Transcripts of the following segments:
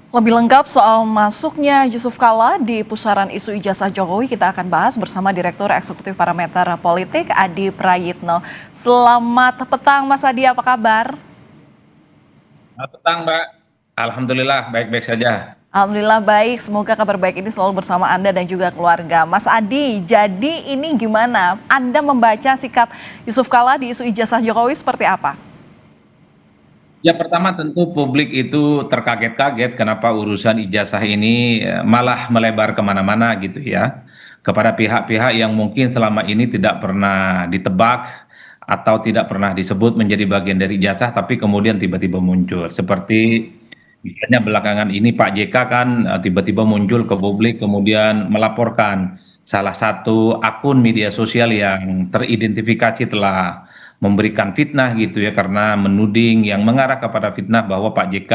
Lebih lengkap soal masuknya Yusuf Kala di pusaran isu ijazah Jokowi, kita akan bahas bersama Direktur Eksekutif Parameter Politik Adi Prayitno. Selamat petang Mas Adi, apa kabar? Selamat petang, Mbak. Alhamdulillah, baik-baik saja. Alhamdulillah baik, semoga kabar baik ini selalu bersama Anda dan juga keluarga. Mas Adi, jadi ini gimana? Anda membaca sikap Yusuf Kala di isu ijazah Jokowi seperti apa? Ya, pertama tentu publik itu terkaget-kaget kenapa urusan ijazah ini malah melebar kemana-mana gitu ya. Kepada pihak-pihak yang mungkin selama ini tidak pernah ditebak atau tidak pernah disebut menjadi bagian dari ijazah, tapi kemudian tiba-tiba muncul. Seperti misalnya belakangan ini Pak JK kan tiba-tiba muncul ke publik kemudian melaporkan salah satu akun media sosial yang teridentifikasi telah memberikan fitnah gitu ya, karena menuding yang mengarah kepada fitnah bahwa Pak JK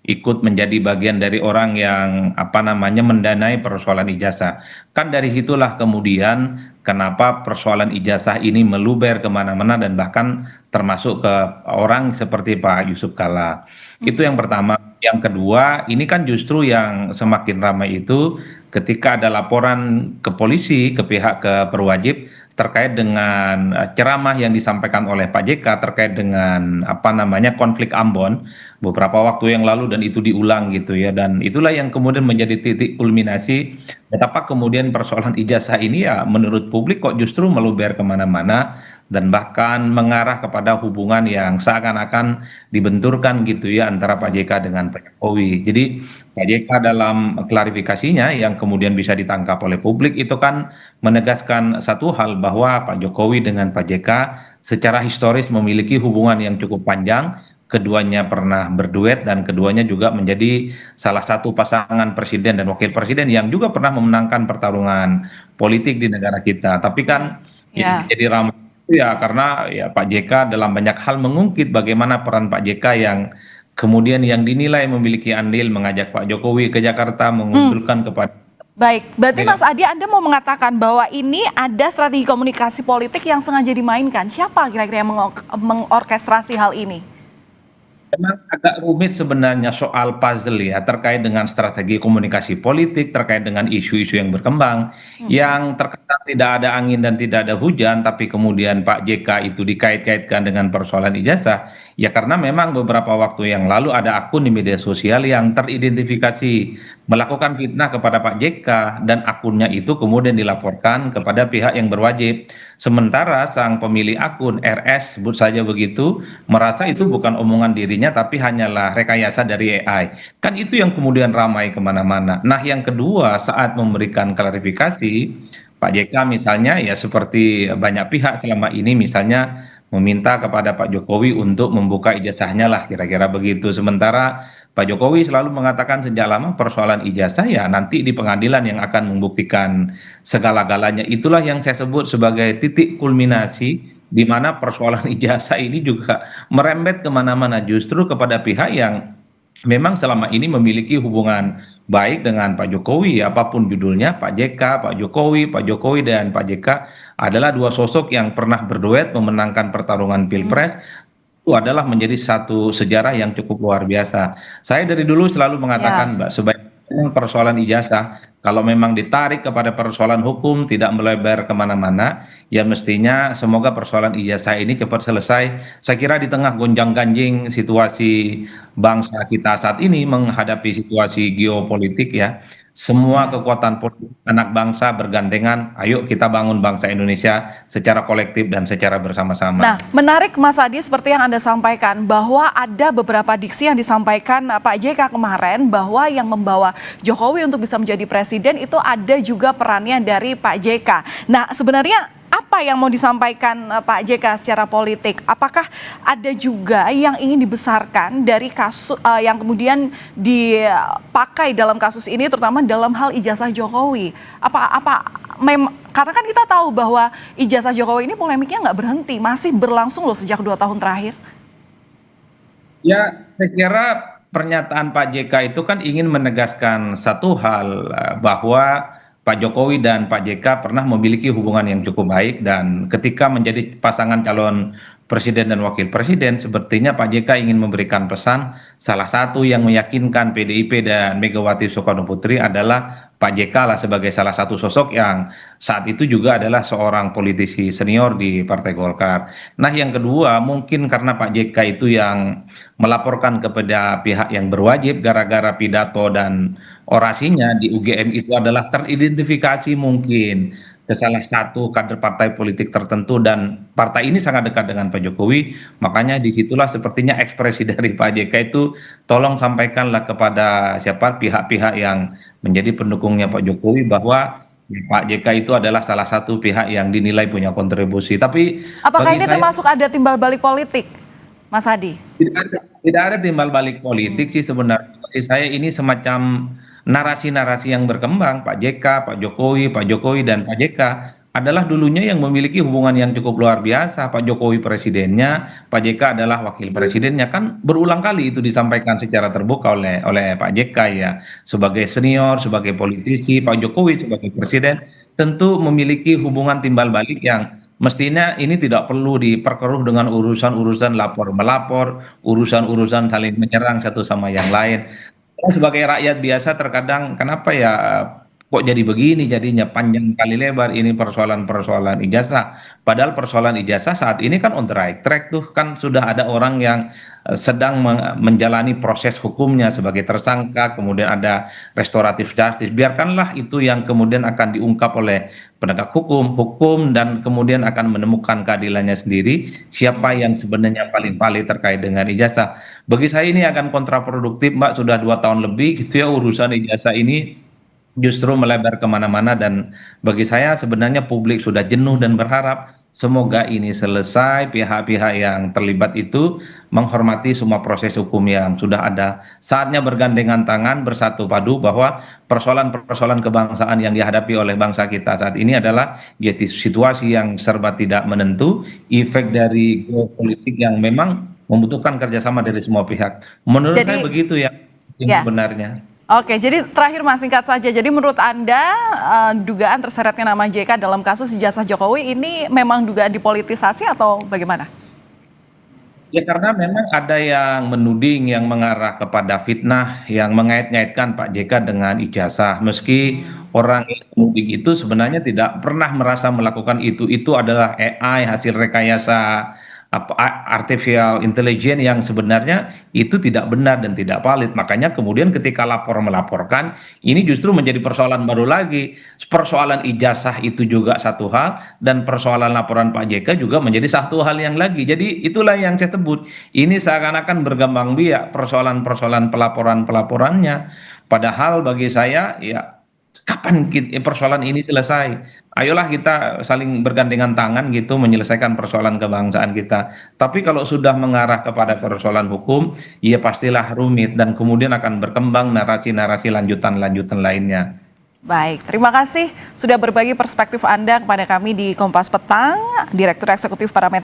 ikut menjadi bagian dari orang yang apa namanya mendanai persoalan ijazah. Kan dari situlah kemudian kenapa persoalan ijazah ini meluber kemana-mana dan bahkan termasuk ke orang seperti Pak Yusuf Kala. Itu yang pertama. Yang kedua, ini kan justru yang semakin ramai itu ketika ada laporan ke polisi, ke pihak ke perwajib terkait dengan ceramah yang disampaikan oleh Pak JK terkait dengan apa namanya konflik Ambon beberapa waktu yang lalu, dan itu diulang gitu ya, dan itulah yang kemudian menjadi titik kulminasi betapa kemudian persoalan ijazah ini ya menurut publik kok justru meluber kemana-mana dan bahkan mengarah kepada hubungan yang seakan-akan dibenturkan gitu ya antara Pak JK dengan Pak Jokowi. Jadi Pak JK dalam klarifikasinya yang kemudian bisa ditangkap oleh publik itu kan menegaskan satu hal bahwa Pak Jokowi dengan Pak JK secara historis memiliki hubungan yang cukup panjang, keduanya pernah berduet dan keduanya juga menjadi salah satu pasangan presiden dan wakil presiden yang juga pernah memenangkan pertarungan politik di negara kita. Tapi kan yang Ya. menjadi ramai itu ya karena ya Pak JK dalam banyak hal mengungkit bagaimana peran Pak JK yang kemudian yang dinilai memiliki andil mengajak Pak Jokowi ke Jakarta Hmm, mengusulkan kepada baik, berarti Megawati. Mas Adi Anda mau mengatakan bahwa ini ada strategi komunikasi politik yang sengaja dimainkan. Siapa kira-kira yang mengorkestrasi hal ini? Memang agak rumit sebenarnya soal puzzle ya terkait dengan strategi komunikasi politik, terkait dengan isu-isu yang berkembang, yang terkesan tidak ada angin dan tidak ada hujan, tapi kemudian Pak JK itu dikait-kaitkan dengan persoalan ijazah, ya karena memang beberapa waktu yang lalu ada akun di media sosial yang teridentifikasi melakukan fitnah kepada Pak JK dan akunnya itu kemudian dilaporkan kepada pihak yang berwajib. Sementara sang pemilik akun RS, sebut saja begitu, merasa itu bukan omongan dirinya tapi hanyalah rekayasa dari AI. Kan itu yang kemudian ramai kemana-mana. Nah yang kedua, saat memberikan klarifikasi, Pak JK misalnya ya seperti banyak pihak selama ini misalnya meminta kepada Pak Jokowi untuk membuka ijazahnya lah kira-kira begitu. Sementara Pak Jokowi selalu mengatakan sejak lama persoalan ijazah ya nanti di pengadilan yang akan membuktikan segala-galanya. Itulah yang saya sebut sebagai titik kulminasi di mana persoalan ijazah ini juga merembet kemana-mana justru kepada pihak yang memang selama ini memiliki hubungan baik dengan Pak Jokowi, apapun judulnya, Pak JK, Pak Jokowi dan Pak JK adalah dua sosok yang pernah berduet memenangkan pertarungan Pilpres. Itu adalah menjadi satu sejarah yang cukup luar biasa. Saya dari dulu selalu Ya. mengatakan, Mbak, sebaiknya persoalan ijazah, kalau memang ditarik kepada persoalan hukum, tidak melebar kemana-mana, ya mestinya semoga persoalan ijazah ini cepat selesai. Saya kira di tengah gonjang-ganjing situasi bangsa kita saat ini menghadapi situasi geopolitik ya, semua Ya. kekuatan politik anak bangsa bergandengan, ayo kita bangun bangsa Indonesia secara kolektif dan secara Nah, bersama-sama. menarik Mas Adi seperti yang Anda sampaikan bahwa ada beberapa diksi yang disampaikan Pak JK kemarin bahwa yang membawa Jokowi untuk bisa menjadi presiden itu ada juga perannya dari Pak JK. Nah, sebenarnya apa yang mau disampaikan Pak JK secara politik? Apakah ada juga yang ingin dibesarkan dari kasus yang kemudian dipakai dalam kasus ini terutama dalam hal ijazah Jokowi? Karena kan kita tahu bahwa ijazah Jokowi ini polemiknya nggak berhenti, masih berlangsung loh sejak 2 tahun terakhir. Ya, saya kira pernyataan Pak JK itu kan ingin menegaskan satu hal bahwa Pak Jokowi dan Pak JK pernah memiliki hubungan yang cukup baik dan ketika menjadi pasangan calon presiden dan wakil presiden, sepertinya Pak JK ingin memberikan pesan salah satu yang meyakinkan PDIP dan Megawati Soekarno Putri adalah Pak JK lah sebagai salah satu sosok yang saat itu juga adalah seorang politisi senior di Partai Golkar. Nah, yang kedua mungkin karena Pak JK itu yang melaporkan kepada pihak yang berwajib gara-gara pidato dan orasinya di UGM itu adalah teridentifikasi mungkin ke salah satu kader partai politik tertentu dan partai ini sangat dekat dengan Pak Jokowi, makanya disitulah sepertinya ekspresi dari Pak JK itu tolong sampaikanlah kepada siapa pihak-pihak yang menjadi pendukungnya Pak Jokowi bahwa Pak JK itu adalah salah satu pihak yang dinilai punya kontribusi. Tapi Apakah bagi ini saya termasuk ada timbal balik politik, Mas Hadi? tidak ada timbal balik politik sih sebenarnya. Bagi saya ini semacam narasi-narasi yang berkembang. Pak JK, Pak Jokowi dan Pak JK adalah dulunya yang memiliki hubungan yang cukup luar biasa. Pak Jokowi presidennya, Pak JK adalah wakil presidennya. Kan berulang kali itu disampaikan secara terbuka oleh Pak JK ya. Sebagai senior, sebagai politisi, Pak Jokowi sebagai presiden tentu memiliki hubungan timbal balik yang mestinya ini tidak perlu diperkeruh dengan urusan-urusan lapor melapor, urusan-urusan saling menyerang satu sama yang lain. Saya sebagai rakyat biasa terkadang kenapa ya kok jadi begini jadinya panjang kali lebar ini persoalan-persoalan ijazah. Padahal persoalan ijazah saat ini kan on the right track tuh kan sudah ada orang yang sedang menjalani proses hukumnya sebagai tersangka, kemudian ada restoratif justice. Biarkanlah itu yang kemudian akan diungkap oleh penegak hukum dan kemudian akan menemukan keadilannya sendiri siapa yang sebenarnya paling valid terkait dengan ijazah. Bagi saya ini akan kontraproduktif, Mbak, sudah 2 tahun lebih gitu ya urusan ijazah ini justru melebar kemana-mana dan bagi saya sebenarnya publik sudah jenuh dan berharap semoga ini selesai, pihak-pihak yang terlibat itu menghormati semua proses hukum yang sudah ada. Saatnya bergandengan tangan bersatu padu bahwa persoalan-persoalan kebangsaan yang dihadapi oleh bangsa kita saat ini adalah ya, situasi yang serba tidak menentu, efek dari geopolitik yang memang membutuhkan kerjasama dari semua pihak. Menurut saya Jadi, begitu ya ya. sebenarnya. Oke, jadi terakhir Mas, singkat saja. Jadi menurut Anda dugaan terseretnya nama JK dalam kasus ijazah Jokowi ini memang dugaan dipolitisasi atau bagaimana? Ya karena memang ada yang menuding yang mengarah kepada fitnah yang mengait-ngaitkan Pak JK dengan ijazah. Meski orang yang menuding itu sebenarnya tidak pernah merasa melakukan itu. Itu adalah AI hasil rekayasa artificial intelligence yang sebenarnya itu tidak benar dan tidak valid. Makanya kemudian ketika lapor melaporkan ini justru menjadi persoalan baru lagi. Persoalan ijazah itu juga satu hal dan persoalan laporan Pak JK juga menjadi satu hal yang lagi. Jadi itulah yang saya sebut. Ini seakan-akan berkembang biak persoalan-persoalan pelaporan-pelaporannya. Padahal bagi saya ya kapan persoalan ini selesai? Ayolah kita saling bergandengan tangan gitu menyelesaikan persoalan kebangsaan kita. Tapi kalau sudah mengarah kepada persoalan hukum, ya pastilah rumit dan kemudian akan berkembang narasi-narasi lanjutan-lanjutan lainnya. Baik, terima kasih sudah berbagi perspektif Anda kepada kami di Kompas Petang, Direktur Eksekutif Parameter